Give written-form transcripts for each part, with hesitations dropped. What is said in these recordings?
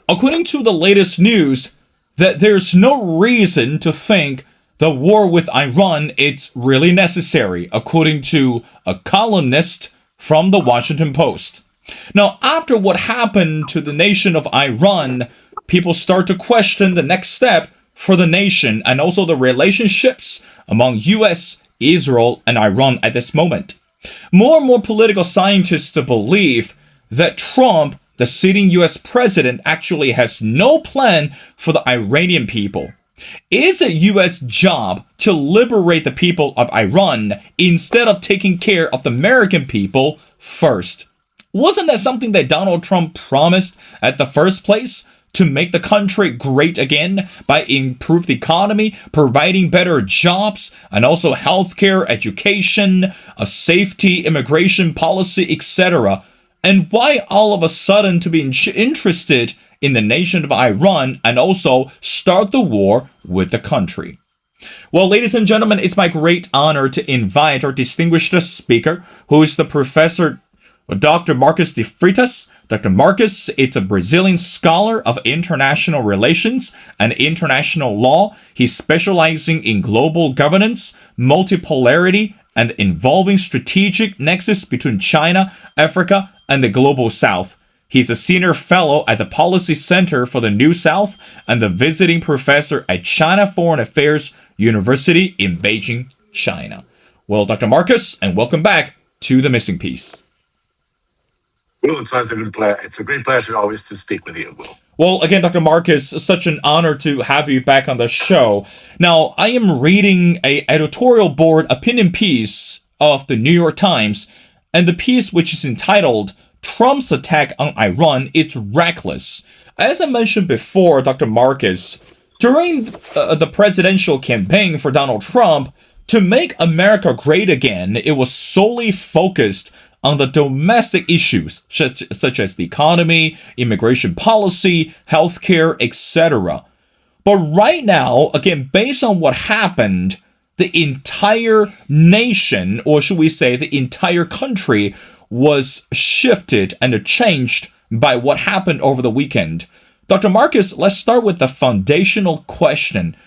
according to the latest news, that there's no reason to think the war with Iran is really necessary, according to a columnist from the Washington Post. Now, after what happened to the nation of Iran, people start to question the next step for the nation and also the relationships among US, Israel, and Iran at this moment. More and more political scientists believe that Trump, the sitting US president, actually has no plan for the Iranian people. It's a US job to liberate the people of Iran instead of taking care of the American people first. Wasn't that something that Donald Trump promised at the first place? To make the country great again by improve the economy, providing better jobs, and also healthcare, education, a safety, immigration policy, etc. And why all of a sudden to be interested in the nation of Iran and also start the war with the country? Well, ladies and gentlemen, it's my great honor to invite our distinguished speaker, who is the Professor Dr. Marcus De Freitas. Dr. Marcus is a Brazilian scholar of international relations and international law. He's specializing in global governance, multipolarity, and involving strategic nexus between China, Africa, and the global South. He's a senior fellow at the Policy Center for the New South and the visiting professor at China Foreign Affairs University in Beijing, China. Well, Dr. Marcus, and welcome back to The Missing Piece. Well, it's a great pleasure always to speak with you, Will. Well, again, Dr. Marcus, such an honor to have you back on the show. Now, I am reading a editorial board opinion piece of the New York Times, and the piece, which is entitled Trump's Attack on Iran, It's Reckless. As I mentioned before, Dr. Marcus, during the presidential campaign for Donald Trump, to make America great again, it was solely focused on the domestic issues, such as the economy, immigration policy, healthcare, etc. But right now, again, based on what happened, the entire nation, or should we say the entire country, was shifted and changed by what happened over the weekend. Dr. Marcus, let's start with the foundational question.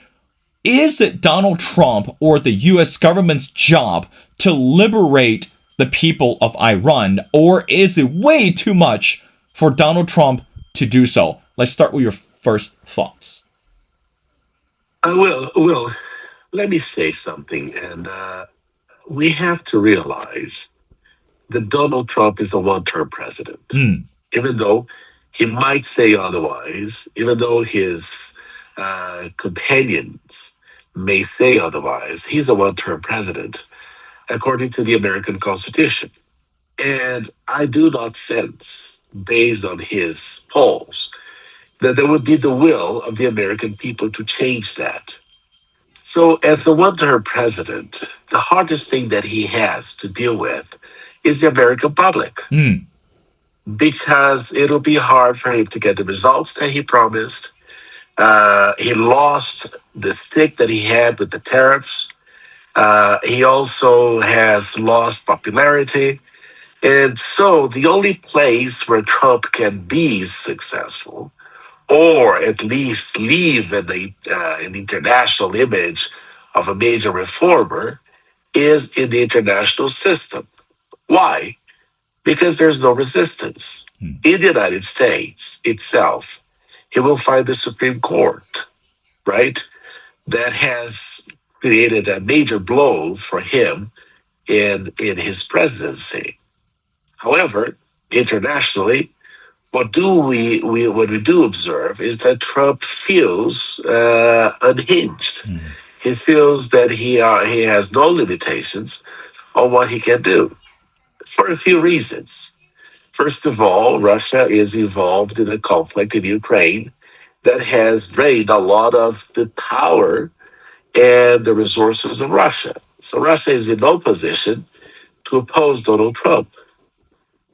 Is it Donald Trump or the U.S. government's job to liberate the people of Iran, or is it way too much for Donald Trump to do so? Let's start with your first thoughts. Will, let me say something, and we have to realize that Donald Trump is a one-term president. Even though he might say otherwise, even though his companions may say otherwise, he's a one-term president, according to the American Constitution. And I do not sense, based on his polls, that there would be the will of the American people to change that. So as a one-term president, the hardest thing that he has to deal with is the American public. Because it'll be hard for him to get the results that he promised. He lost the stick that he had with the tariffs. He also has lost popularity. And so the only place where Trump can be successful, or at least leave an international image of a major reformer, is in the international system. Why? Because there's no resistance. In the United States itself, he will find the Supreme Court, right? That has created a major blow for him in his presidency. However, internationally, what we do observe is that Trump feels unhinged. He feels that he has no limitations on what he can do for a few reasons. First of all, Russia is involved in a conflict in Ukraine that has drained a lot of the power and the resources of Russia. So Russia is in no position to oppose Donald Trump.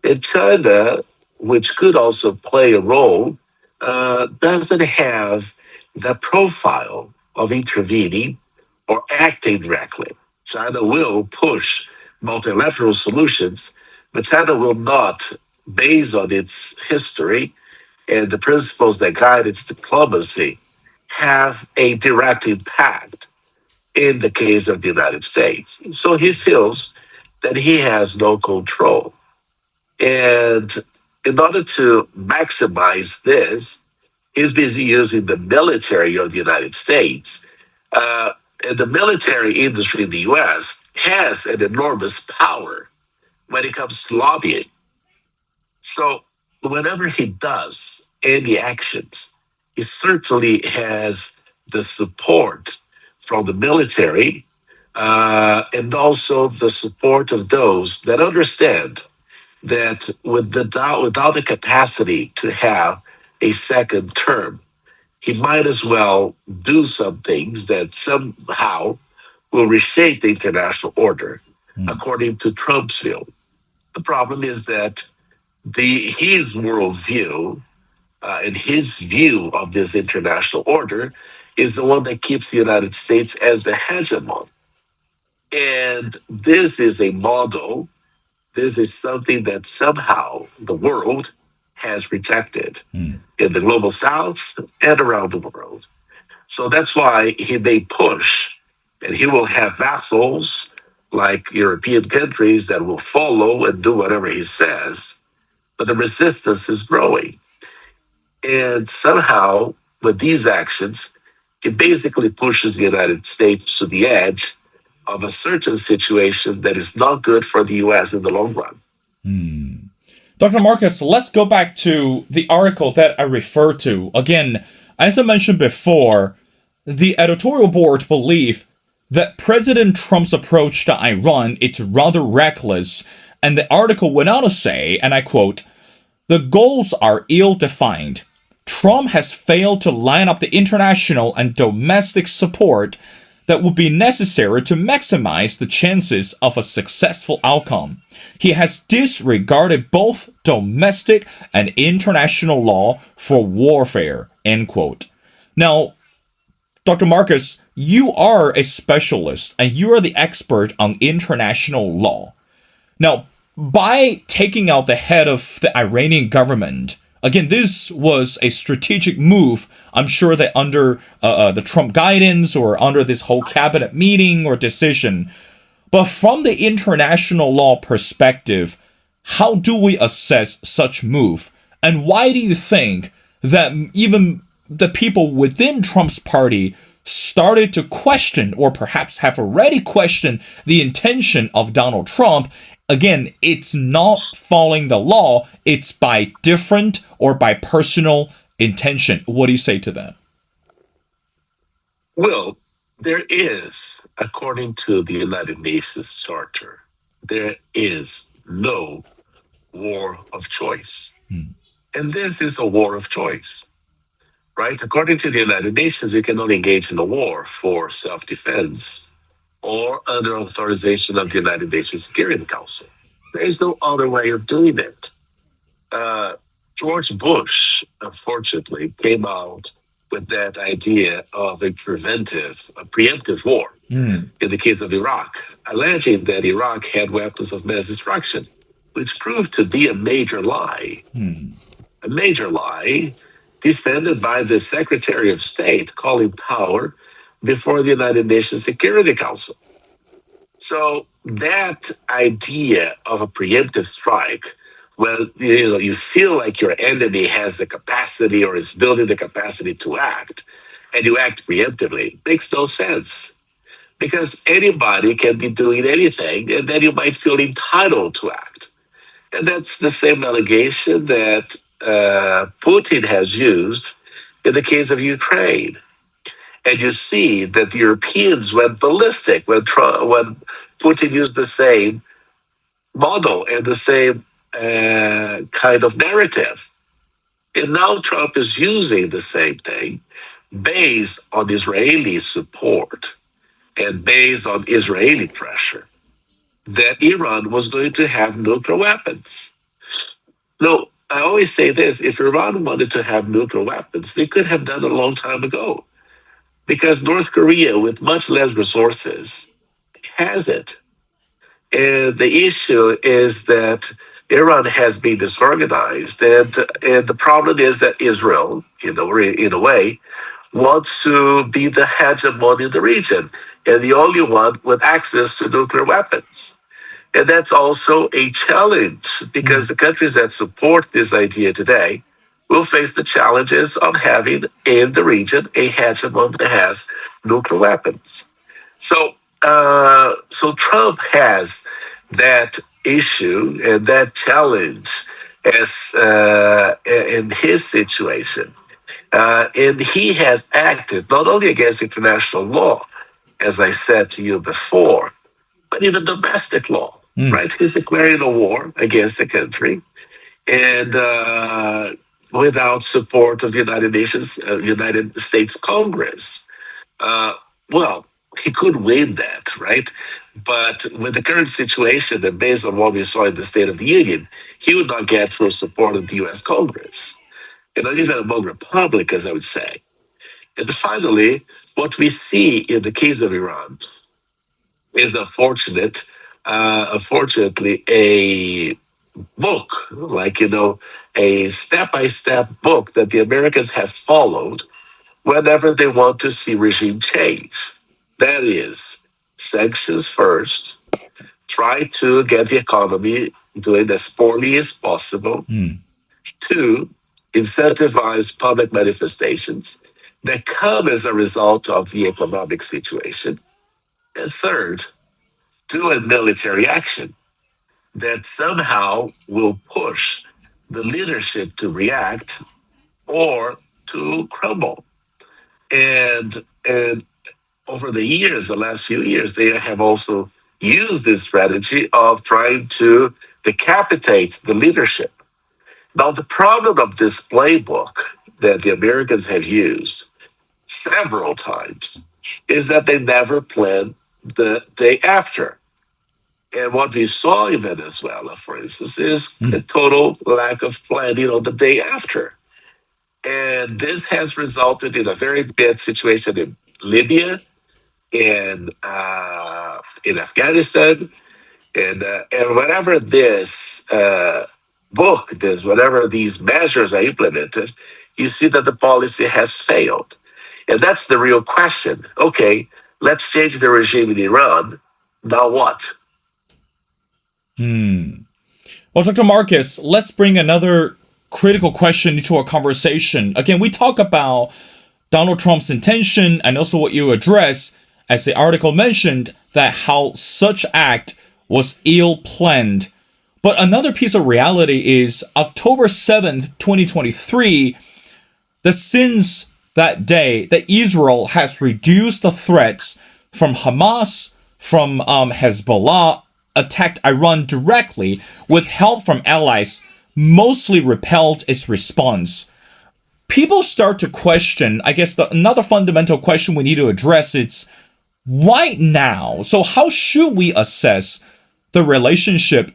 And China, which could also play a role, doesn't have the profile of intervening or acting directly. China will push multilateral solutions, but China will not, based on its history, and the principles that guide its diplomacy have a direct impact in the case of the United States. So he feels that he has no control. And in order to maximize this, he's busy using the military of the United States. Uh, and the military industry in the US has an enormous power when it comes to lobbying. So whenever he does any actions, he certainly has the support from the military and also the support of those that understand that without the capacity to have a second term, he might as well do some things that somehow will reshape the international order, Hmm. according to Trump's view. The problem is that his worldview and his view of this international order is the one that keeps the United States as the hegemon. And this is a model, this is something that somehow the world has rejected Hmm. in the global south and around the world. So that's why he may push, and he will have vassals like European countries that will follow and do whatever he says. But the resistance is growing. And somehow, with these actions, it basically pushes the United States to the edge of a certain situation that is not good for the US in the long run. Hmm. Dr. Marcus, let's go back to the article that I referred to. Again, as I mentioned before, the editorial board believe that President Trump's approach to Iran is rather reckless, and the article went on to say, and I quote, "The goals are ill-defined. Trump has failed to line up the international and domestic support that would be necessary to maximize the chances of a successful outcome. He has disregarded both domestic and international law for warfare." End quote. Now, Dr. Marcus, you are a specialist and you are the expert on international law. Now, by taking out the head of the Iranian government, again, this was a strategic move. I'm sure that under the Trump guidance or under this whole cabinet meeting or decision. But from the international law perspective, how do we assess such move? And why do you think that even the people within Trump's party started to question, or perhaps have already questioned, the intention of Donald Trump? Again, it's not following the law, it's by different or by personal intention. What do you say to that? Well, there is, according to the United Nations Charter, there is no war of choice. Hmm. And this is a war of choice, right? According to the United Nations, you can only engage in a war for self defense or under authorization of the United Nations Security Council. There is no other way of doing it. Uh, George Bush, unfortunately, came out with that idea of a preemptive war Hmm. in the case of Iraq, alleging that Iraq had weapons of mass destruction, which proved to be a major lie. Hmm. A major lie defended by the Secretary of State calling power before the United Nations Security Council. So that idea of a preemptive strike, when you feel like your enemy has the capacity or is building the capacity to act, and you act preemptively, makes no sense. Because anybody can be doing anything, and then you might feel entitled to act. And that's the same allegation that Putin has used in the case of Ukraine. And you see that the Europeans went ballistic when Putin used the same model and the same kind of narrative. And now Trump is using the same thing based on Israeli support and based on Israeli pressure that Iran was going to have nuclear weapons. No, I always say this, if Iran wanted to have nuclear weapons, they could have done it a long time ago because North Korea, with much less resources, has it. And the issue is that Iran has been disorganized, and the problem is that Israel, in a way, wants to be the hegemon in the region and the only one with access to nuclear weapons. And that's also a challenge because the countries that support this idea today will face the challenges of having in the region a hegemon that has nuclear weapons. So Trump has that issue and that challenge as in his situation, and he has acted not only against international law, as I said to you before, but even domestic law. Mm. Right? He's declaring a war against the country, and without support of the United States Congress. Uh, well, he could win that, right? But with the current situation, and based on what we saw in the State of the Union, he would not get full support of the U.S. Congress, and not even among Republicans, I would say. And finally, what we see in the case of Iran is unfortunately, a book, like, a step by step book that the Americans have followed whenever they want to see regime change. That is, sanctions first, try to get the economy doing as poorly as possible. Mm. Two, incentivize public manifestations that come as a result of the economic situation. And third, do a military action that somehow will push the leadership to react or to crumble. And over the years, the last few years, they have also used this strategy of trying to decapitate the leadership. Now, the problem of this playbook that the Americans have used several times is that they never plan the day after. And what we saw in Venezuela, for instance, is a Mm. total lack of planning on the day after. And this has resulted in a very bad situation in Libya, in Afghanistan, and whenever this whenever these measures are implemented, you see that the policy has failed. And that's the real question. Okay, let's change the regime in Iran. Now what? Hmm. Well, Dr. Marcus, let's bring another critical question into our conversation. Again, we talk about Donald Trump's intention and also what you address, as the article mentioned, that how such act was ill planned. But another piece of reality is October 7th, 2023, the since that day that Israel has reduced the threats from Hamas, from Hezbollah, attacked Iran directly with help from allies, mostly repelled its response. People start to question, I guess another fundamental question we need to address is why now? So how should we assess the relationship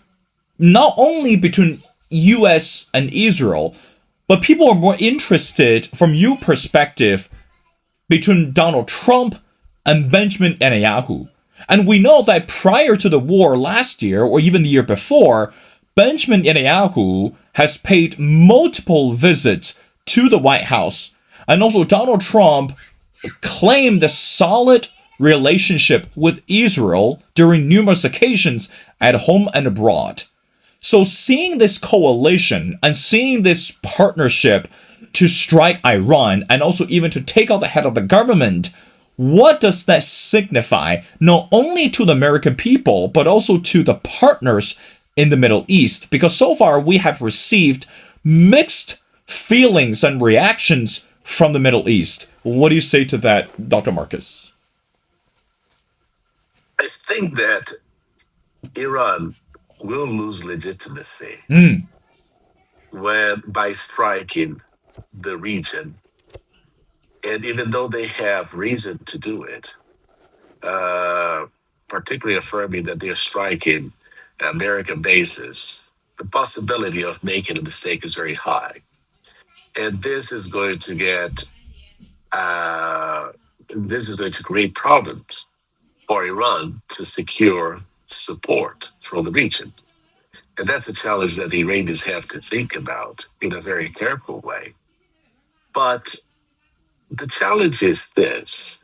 not only between US and Israel, but people are more interested from your perspective between Donald Trump and Benjamin Netanyahu. And we know that prior to the war last year, or even the year before, Benjamin Netanyahu has paid multiple visits to the White House. And also Donald Trump claimed a solid relationship with Israel during numerous occasions at home and abroad. So seeing this coalition and seeing this partnership to strike Iran and also even to take out the head of the government, what does that signify not only to the American people, but also to the partners in the Middle East? Because so far we have received mixed feelings and reactions from the Middle East. What do you say to that, Dr. Marcus? I think that Iran will lose legitimacy Mm. when by striking the region. And even though they have reason to do it, uh, particularly affirming that they're striking American bases, the possibility of making a mistake is very high. And uh, this is going to create problems for Iran to secure support from the region. And that's a challenge that the Iranians have to think about in a very careful way. But the challenge is this: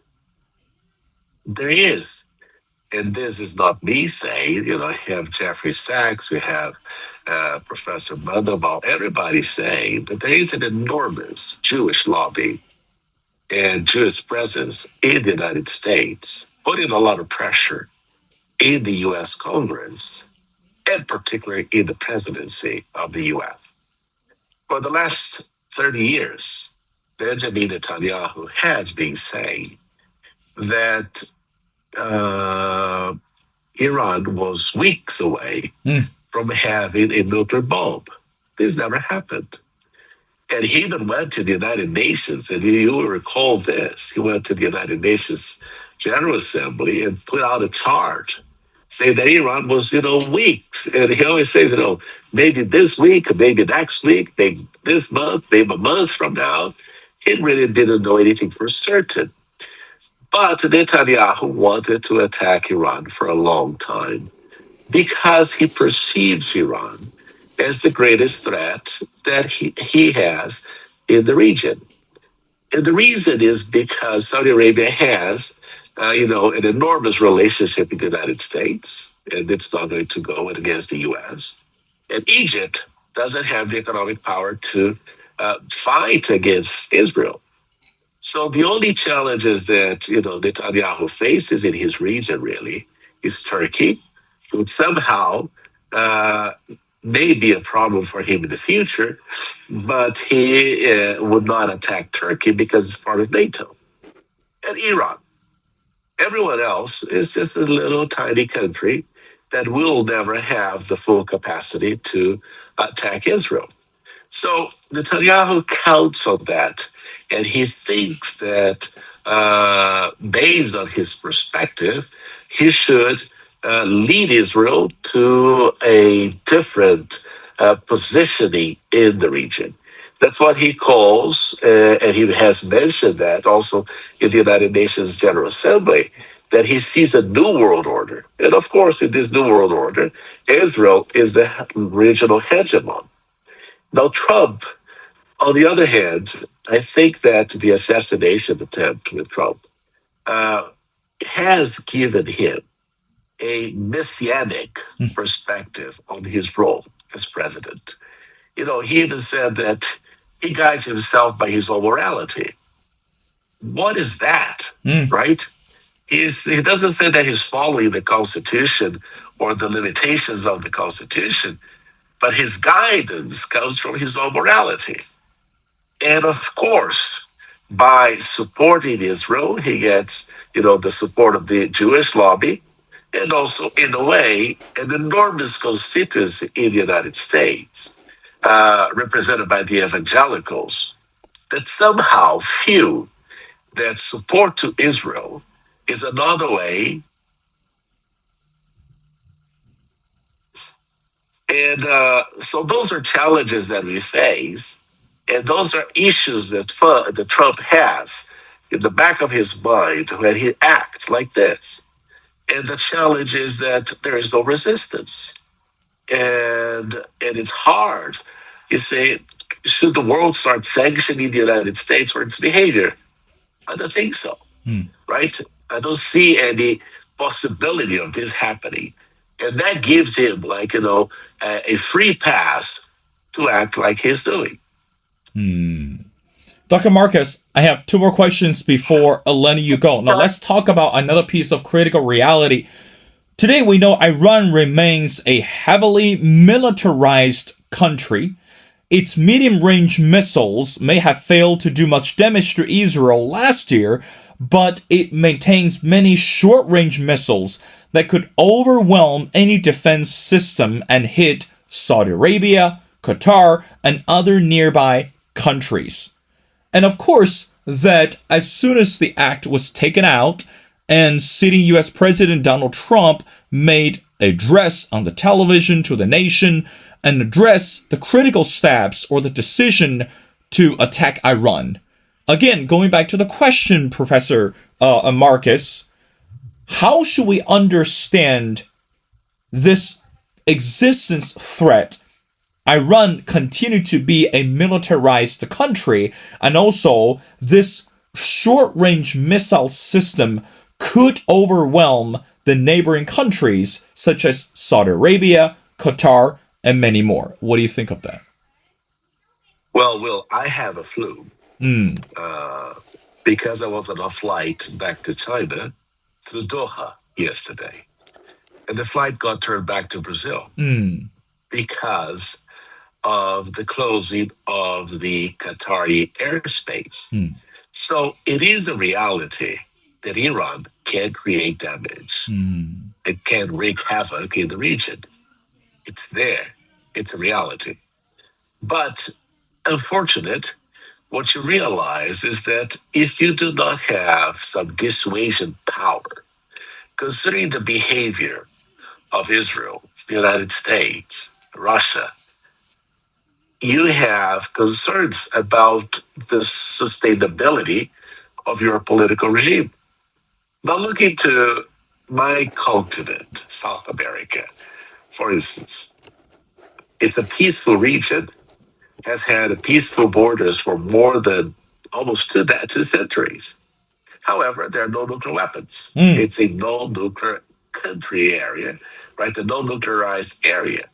there is, and this is not me saying, I have Jeffrey Sachs, we have Professor Mandelbaum, everybody saying that there is an enormous Jewish lobby and Jewish presence in the United States, putting a lot of pressure in the US Congress, and particularly in the presidency of the US. For the last 30 years, Benjamin Netanyahu has been saying that Iran was weeks away from having a nuclear bomb. This never happened. And he even went to the United Nations, and you will recall this. He went to the United Nations General Assembly and put out a chart saying that Iran was, weeks. And he always says, maybe this week, maybe next week, maybe this month, maybe a month from now. He really didn't know anything for certain. But Netanyahu wanted to attack Iran for a long time because he perceives Iran as the greatest threat that he has in the region. And the reason is because Saudi Arabia has, an enormous relationship with the United States, and it's not going to go against the U.S. And Egypt doesn't have the economic power to fight against Israel. So the only challenges that, Netanyahu faces in his region really is Turkey, which somehow may be a problem for him in the future, but he would not attack Turkey because it's part of NATO. And Iran. Everyone else is just a little tiny country that will never have the full capacity to attack Israel. So Netanyahu counts on that, and he thinks that based on his perspective, he should lead Israel to a different positioning in the region. That's what he calls, and he has mentioned that also in the United Nations General Assembly, that he sees a new world order. And of course, in this new world order, Israel is the regional hegemon. Now, Trump, on the other hand, I think that the assassination attempt with Trump has given him a messianic perspective on his role as president. He even said that he guides himself by his own morality. What is that, right? He doesn't say that he's following the Constitution or the limitations of the Constitution, but his guidance comes from his own morality. And of course, by supporting Israel, he gets, the support of the Jewish lobby, and also, in a way, an enormous constituency in the United States, represented by the evangelicals, that somehow feel that support to Israel is another way. And so those are challenges that we face, and those are issues that Trump has in the back of his mind when he acts like this. And the challenge is that there is no resistance. And it's hard. You say, should the world start sanctioning the United States for its behavior? I don't think so, right? I don't see any possibility of this happening. And that gives him, a free pass to act like he's doing. Dr. Marcus, I have two more questions before letting you go. Now, let's talk about another piece of critical reality. Today, we know Iran remains a heavily militarized country. Its medium-range missiles may have failed to do much damage to Israel last year, but it maintains many short-range missiles that could overwhelm any defense system and hit Saudi Arabia, Qatar, and other nearby countries. And of course, that as soon as the act was taken out and sitting US President Donald Trump made an address on the television to the nation and address the critical steps or the decision to attack Iran. Again, going back to the question, Professor Marcus, how should we understand this existence threat, Iran continued to be a militarized country, and also this short-range missile system could overwhelm the neighboring countries such as Saudi Arabia, Qatar, and many more. What do you think of that? Well, Will, I have a flu Mm, because I was on a flight back to China through Doha yesterday. And the flight got turned back to Brazil mm, because of the closing of the Qatari airspace. mm, So it is a reality that Iran can create damage. mm, It can wreak havoc in the region. It's there. It's a reality. But unfortunate, what you realize is that if you do not have some dissuasion power, considering the behavior of Israel, the United States, Russia, you have concerns about the sustainability of your political regime. Now, looking to my continent, South America, for instance, it's a peaceful region, has had peaceful borders for more than almost two centuries. However, there are no nuclear weapons. mm, It's a no nuclear country area, right? A no nuclearized area.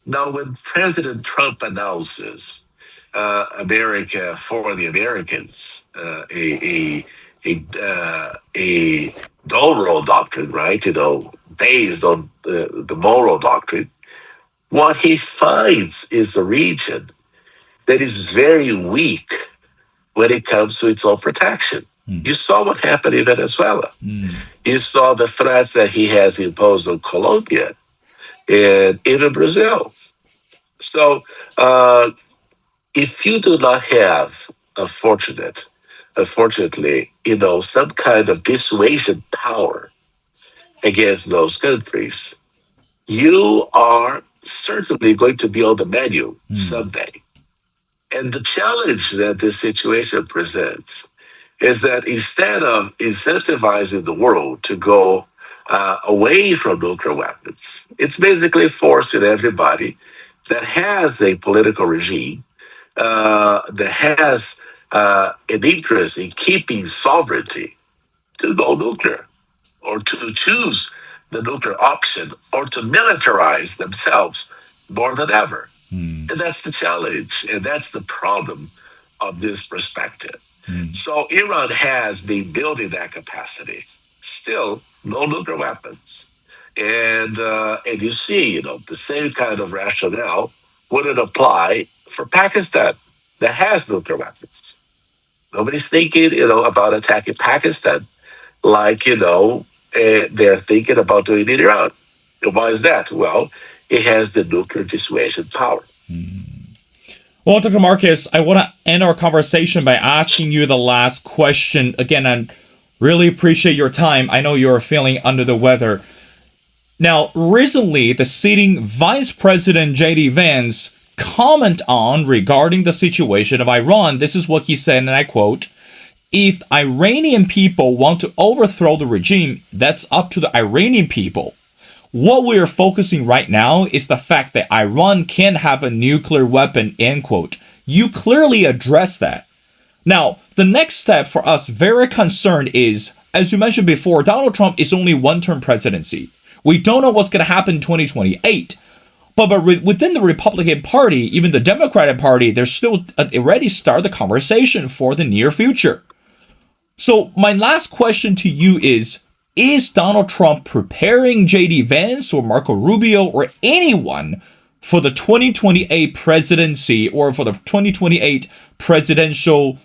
Now, when President Trump announces America for the Americans, a moral doctrine, right? Based on the moral doctrine, what he finds is a region that is very weak when it comes to its own protection. mm, You saw what happened in Venezuela. mm, You saw the threats that he has imposed on Colombia and even Brazil. So, if you do not have, unfortunately, some kind of dissuasion power against those countries, you are certainly going to be on the menu mm, someday. And the challenge that this situation presents is that instead of incentivizing the world to go away from nuclear weapons, it's basically forcing everybody that has a political regime, that has an interest in keeping sovereignty, to go nuclear or to choose the nuclear option or to militarize themselves more than ever. mm, And that's the challenge, and that's the problem of this perspective. mm. So Iran has been building that capacity. Still, no nuclear weapons, and you see, the same kind of rationale wouldn't apply for Pakistan that has nuclear weapons. Nobody's thinking, about attacking Pakistan like they're thinking about doing in Iran. And why is that? Well, it has the nuclear dissuasion power. Well, Dr. Marcus, I want to end our conversation by asking you the last question. Again, I really appreciate your time. I know you're feeling under the weather. Now, recently, the sitting Vice President J.D. Vance comment on regarding the situation of Iran. This is what he said, and I quote, "If Iranian people want to overthrow the regime, that's up to the Iranian people. What we are focusing right now is the fact that Iran can have a nuclear weapon," end quote. You clearly address that. Now, the next step for us very concerned is, as you mentioned before, Donald Trump is only one-term presidency. We don't know what's going to happen in 2028. But within the Republican Party, even the Democratic Party, they're still already started the conversation for the near future. So my last question to you is Donald Trump preparing J.D. Vance or Marco Rubio or anyone for the 2028 presidency or for the 2028 presidential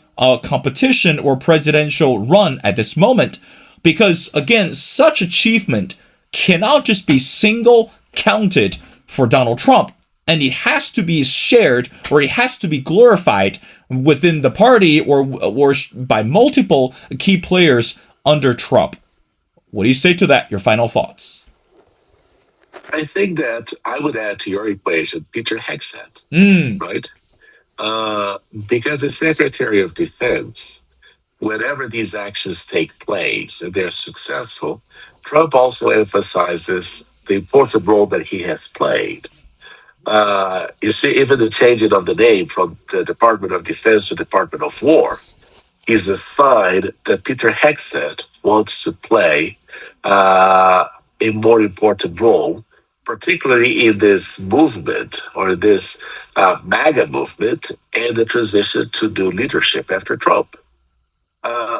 competition or presidential run at this moment? Because, again, such achievement cannot just be single counted for Donald Trump. And it has to be shared or it has to be glorified within the party or by multiple key players under Trump. What do you say to that? Your final thoughts. I think that I would add to your equation Peter Hegseth, Mm, right? Because the Secretary of Defense, whenever these actions take place and they're successful, Trump also emphasizes the important role that he has played. You see, even the changing of the name from the Department of Defense to Department of War is a sign that Peter Hegseth wants to play uh, a more important role, particularly in this movement or this MAGA movement and the transition to new leadership after Trump.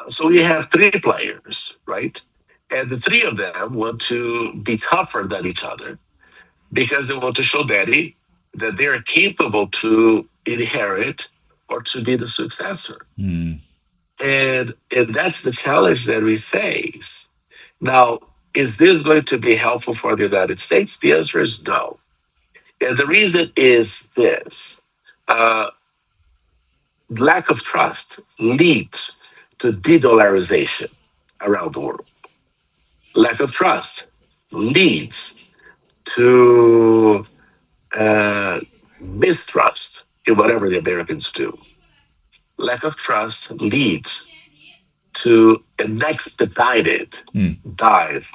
So we have three players, right? And the three of them want to be tougher than each other because they want to show Daddy that they're capable to inherit or to be the successor. Mm. And that's the challenge that we face. Now, is this going to be helpful for the United States? The answer is no. And the reason is this uh, lack of trust leads to de dollarization around the world. Lack of trust leads to mistrust in whatever the Americans do. Lack of trust leads to an expedited dive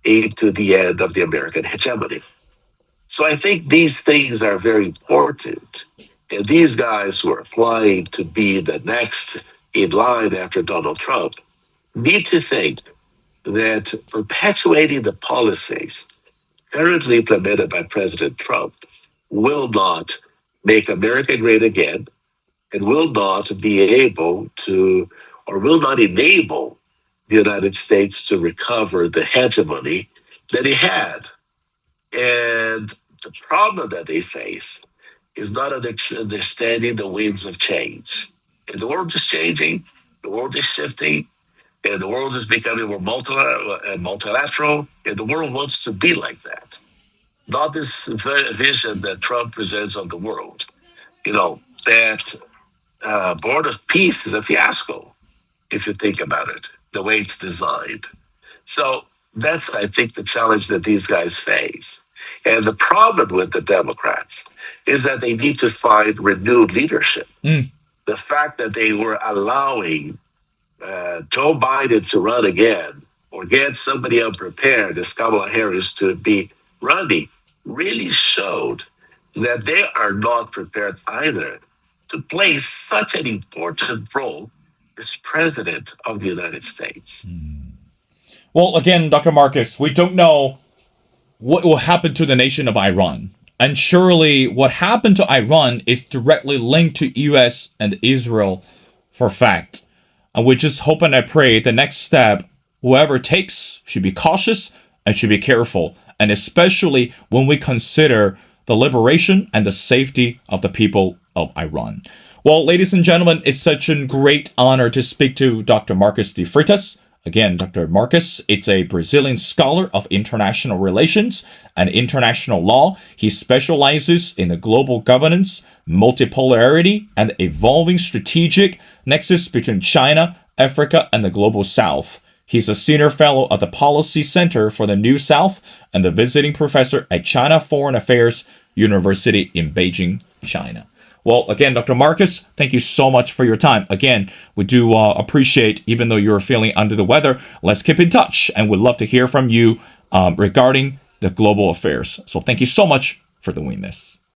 into the end of the American hegemony. So I think these things are very important. And these guys who are applying to be the next in line after Donald Trump need to think that perpetuating the policies currently implemented by President Trump will not make America great again and will not be able to, or will not enable the United States to recover the hegemony that it had. And the problem that they face is not understanding the winds of change. And the world is changing, the world is shifting, and the world is becoming more multilateral, and the world wants to be like that. Not this vision that Trump presents of the world. You know, that Board of Peace is a fiasco, if you think about it, the way it's designed. So that's, I think, the challenge that these guys face. And the problem with the Democrats is that they need to find renewed leadership. The fact that they were allowing Joe Biden to run again or get somebody unprepared as Kamala Harris to be running really showed that they are not prepared either to play such an important role as president of the United States. Well, again, Dr. Marcus, we don't know what will happen to the nation of Iran. And surely what happened to Iran is directly linked to US and Israel for fact. And we just hope and I pray the next step, whoever takes, should be cautious and should be careful. And especially when we consider the liberation and the safety of the people of Iran. Well, ladies and gentlemen, it's such a great honor to speak to Dr. Marcus De Freitas. Again, Dr. Marcus, it's a Brazilian scholar of international relations and international law. He specializes in the global governance, multipolarity, and evolving strategic nexus between China, Africa, and the global south. He's a senior fellow at the Policy Center for the New South and the visiting professor at China Foreign Affairs University in Beijing, China. Well, again, Dr. Marcus, thank you so much for your time. Again, we do appreciate, even though you're feeling under the weather, let's keep in touch. And we'd love to hear from you regarding the global affairs. So thank you so much for doing this.